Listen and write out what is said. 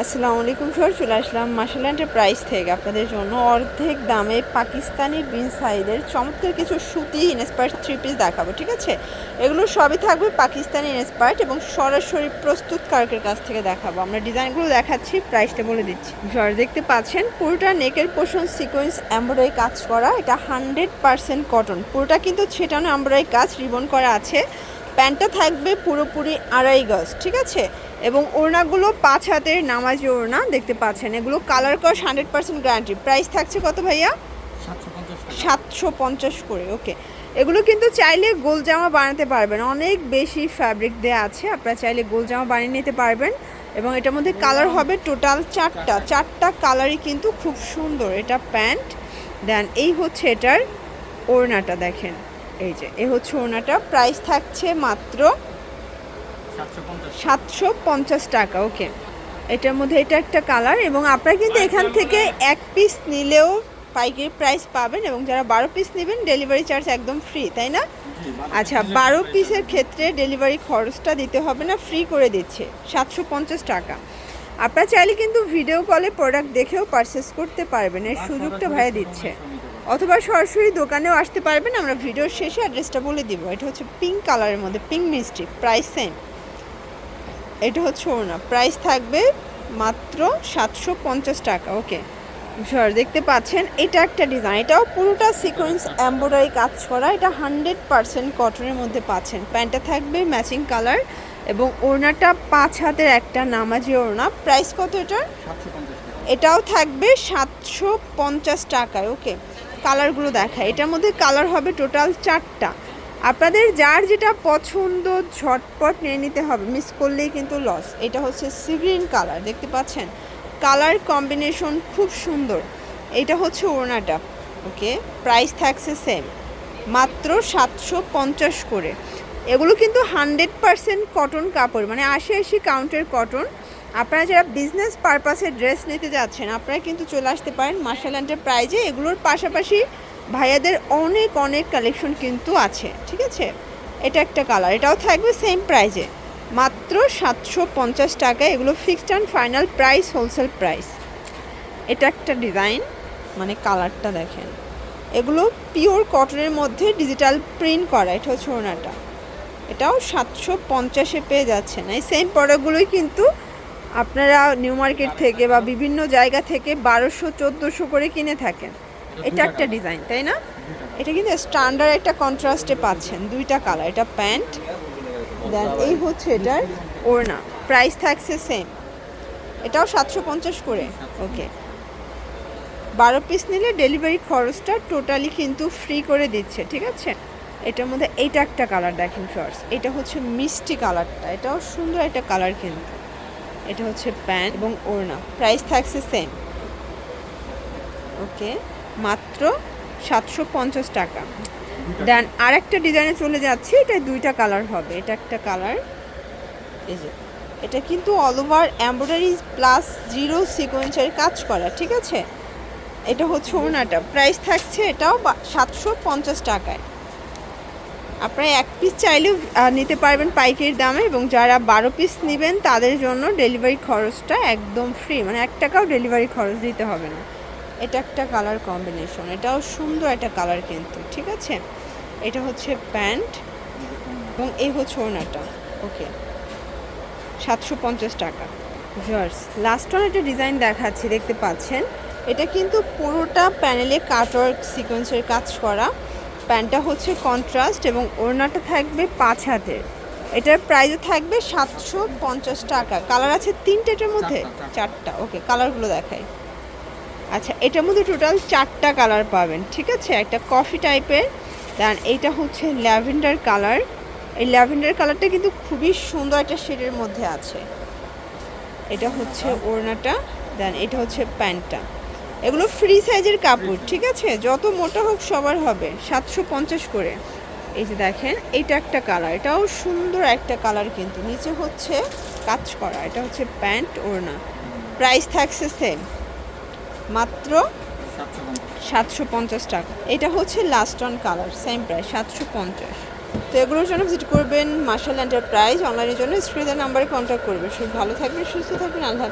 আসসালামু আলাইকুম স্যার, চলে আসলাম মাশাআল্লাহ এন্টারপ্রাইজ থেকে আপনাদের জন্য অর্ধেক দামে পাকিস্তানি বিন সাইজের চমৎকার কিছু সুতি ইনস্পায়ার্ড থ্রি পিস দেখাবো। ঠিক আছে, এগুলো সবই থাকবে পাকিস্তানি ইনস্পায়ার্ড এবং সরাসরি প্রস্তুতকারকের কাছ থেকে দেখাবো। আমরা ডিজাইনগুলো দেখাচ্ছি, প্রাইসটা বলে দিচ্ছি। স্যার দেখতে পাচ্ছেন পুরোটা নেকের পোর্শন সিকোয়েন্স এমব্রয়ডারি কাজ করা, এটা 100% কটন, পুরোটা কিন্তু ছেটানো এমব্রয়ডারি কাজ রিবন করা আছে। প্যান্টটা থাকবে পুরোপুরি 2.5 গজ, ঠিক আছে, এবং ওড়নাগুলো 5 হাতের নামাজি ওড়না দেখতে পাচ্ছেন। এগুলো কালার কস 100% গ্যারান্টি। প্রাইস থাকছে কত ভাইয়া? 750 করে। ওকে, এগুলো কিন্তু চাইলে গোল জামা বানাতে পারবেন, অনেক বেশি ফ্যাব্রিক দেওয়া আছে, আপনারা চাইলে গোল জামা বানিয়ে নিতে পারবেন। এবং এটার মধ্যে কালার হবে টোটাল 4টা কালারই কিন্তু খুব সুন্দর। এটা প্যান্ট, দেন এই হচ্ছে এটার ওড়নাটা, দেখেন এই যে এ হচ্ছে ওড়নাটা। প্রাইস থাকছে মাত্র 750 টাকা। ওকে, এটার মধ্যে এটা একটা কালার, এবং আপনারা কিন্তু এখান থেকে এক পিস নিলেও পাইকারি প্রাইস পাবেন, এবং যারা 12 পিস নেবেন ডেলিভারি চার্জ একদম ফ্রি, তাই না? আচ্ছা, 12 পিসের ক্ষেত্রে ডেলিভারি খরচটা দিতে হবে না, ফ্রি করে দিচ্ছে 750 টাকা। আপনারা চাইলে কিন্তু ভিডিও কলে প্রোডাক্ট দেখেও পারচেস করতে পারবেন, এর সুযোগটা ভাইয়া দিচ্ছে, অথবা সরাসরি দোকানেও আসতে পারবেন। আমরা ভিডিওর শেষে অ্যাড্রেসটা বলে দিব। এটা হচ্ছে পিঙ্ক কালারের মধ্যে, পিঙ্ক মিষ্টি, প্রাইস সেম। এটা হচ্ছে ওড়না, প্রাইস থাকবে মাত্র 750 টাকা। ওকে স্যার দেখতে পাচ্ছেন এটা একটা ডিজাইন, এটাও পুরোটা সিকোয়েন্স এমব্রয়ডারি কাজ করা, এটা 100% কটনের মধ্যে পাচ্ছেন। প্যান্টটা থাকবে ম্যাচিং কালার, এবং ওড়নাটা 5 হাতের একটা নামাজি ওড়না। প্রাইস কত এটার? এটাও থাকবে 750 টাকায়। ওকে, কালারগুলো দেখায়, এটার মধ্যে কালার হবে টোটাল 4টা। আপনাদের যার যেটা পছন্দ ঝটপট নিয়ে নিতে হবে, মিস করলেই কিন্তু লস। এটা হচ্ছে সি গ্রিন কালার, দেখতে পাচ্ছেন, কালার কম্বিনেশন খুব সুন্দর। এটা হচ্ছে ওড়নাটা। ওকে, প্রাইস থাকছে সেম, মাত্র 750 করে। এগুলো কিন্তু 100% কটন কাপড়, মানে 80 কাউন্টের কটন। আপনারা যারা বিজনেস পারপাসে ড্রেস নিতে যাচ্ছেন আপনারা কিন্তু চলে আসতে পারেন মাশাআল্লাহ এন্টারপ্রাইজে। এগুলোর পাশাপাশি ভাইয়াদের অনেক অনেক কালেকশন কিন্তু আছে। ঠিক আছে, এটা একটা কালার, এটাও থাকবে সেম প্রাইজে, মাত্র 750 টাকায়। এগুলো fixed and final price, wholesale price. এটা একটা ডিজাইন, মানে কালারটা দেখেন, এগুলো পিওর কটনের মধ্যে ডিজিটাল প্রিন্ট করা। এটা হচ্ছে ওড়নাটা, এটাও 750-এ পেয়ে যাচ্ছেন। এই সেম প্রোডাক্টগুলোই কিন্তু আপনারা নিউ মার্কেট থেকে বা বিভিন্ন জায়গা থেকে 1200-1400 করে কিনে থাকেন। এটা একটা ডিজাইন, তাই না? এটা কিন্তু স্ট্যান্ডার্ড একটা কন্ট্রাস্টে পাচ্ছেন, দুইটা কালার। এটা প্যান্ট, দেন এই হচ্ছে এটার ওড়না। প্রাইস থাকছে সেম, এটাও 750 করে। ওকে, 12 পিস নিলে ডেলিভারি খরচটা টোটালি কিন্তু ফ্রি করে দিচ্ছে। ঠিক আছে, এটার মধ্যে এইটা একটা কালার দেখেন শর্টস, এটা হচ্ছে মিষ্টি কালারটা, এটাও সুন্দর একটা কালার কিন্তু। এটা হচ্ছে প্যান্ট এবং ওড়না, প্রাইস থাকছে সেম। ওকে, মাত্র 750 টাকা। দেন আরেকটা ডিজাইনে চলে যাচ্ছি, এটা দুইটা কালার হবে। এটা একটা কালার, এই যে এটা কিন্তু অল ওভার এমব্রয়ডারি প্লাস 0 সিকোয়েন্সের কাজ করা। ঠিক আছে, এটা হচ্ছে ওড়নাটা, প্রাইস থাকছে এটাও 750 টাকায়। আপনারা এক পিস চাইলেও নিতে পারবেন পাইকারির দামে, এবং যারা 12 পিস নেবেন তাদের জন্য ডেলিভারি খরচটা একদম ফ্রি, মানে 1 টাকাও ডেলিভারি খরচ দিতে হবে না। এটা একটা কালার কম্বিনেশন, এটাও সুন্দর একটা কালার কিন্তু। ঠিক আছে, এটা হচ্ছে প্যান্ট এবং এই হচ্ছে ওড়নাটা। ওকে, 750 টাকা। জার্স লাস্ট ওয়ান একটা ডিজাইন দেখাচ্ছি, দেখতে পাচ্ছেন, এটা কিন্তু পুরোটা প্যানেলে কাটওয়ার্ক সিকোয়েন্সের কাজ করা। প্যান্টটা হচ্ছে কন্ট্রাস্ট এবং ওড়নাটা থাকবে 5 হাতের। এটার প্রাইসও থাকবে 750 টাকা। কালার আছে 3টের মধ্যে 4টা। ওকে, কালারগুলো দেখাই। আচ্ছা, এটার মধ্যে টোটাল 4টা কালার পাবেন। ঠিক আছে, একটা কফি টাইপের, দেন এইটা হচ্ছে ল্যাভেন্ডার কালার। এই ল্যাভেন্ডার কালারটা কিন্তু খুবই সুন্দর একটা শেডের মধ্যে আছে। এটা হচ্ছে ওড়নাটা, দেন এটা হচ্ছে প্যান্টটা। এগুলো ফ্রি সাইজের কাপড়। ঠিক আছে, যত মোটা হোক সবার হবে। 750 করে। এই যে দেখেন, এইটা একটা কালার, এটাও সুন্দর একটা কালার কিন্তু, নিচে হচ্ছে কাজ করা। এটা হচ্ছে প্যান্ট, ওড়না, প্রাইস থাকছে সেম, মাত্র 750 টাকা। এটা হচ্ছে last on colour, same price 750। তো এগুলোর জন্য ভিজিট করবেন মাশাআল্লাহ এন্টারপ্রাইজ। অনলাইনের জন্য স্ক্রিনের নাম্বারে কন্ট্যাক্ট করবেন। সব ভালো থাকবেন, সুস্থ থাকবেন, আল্লাহ।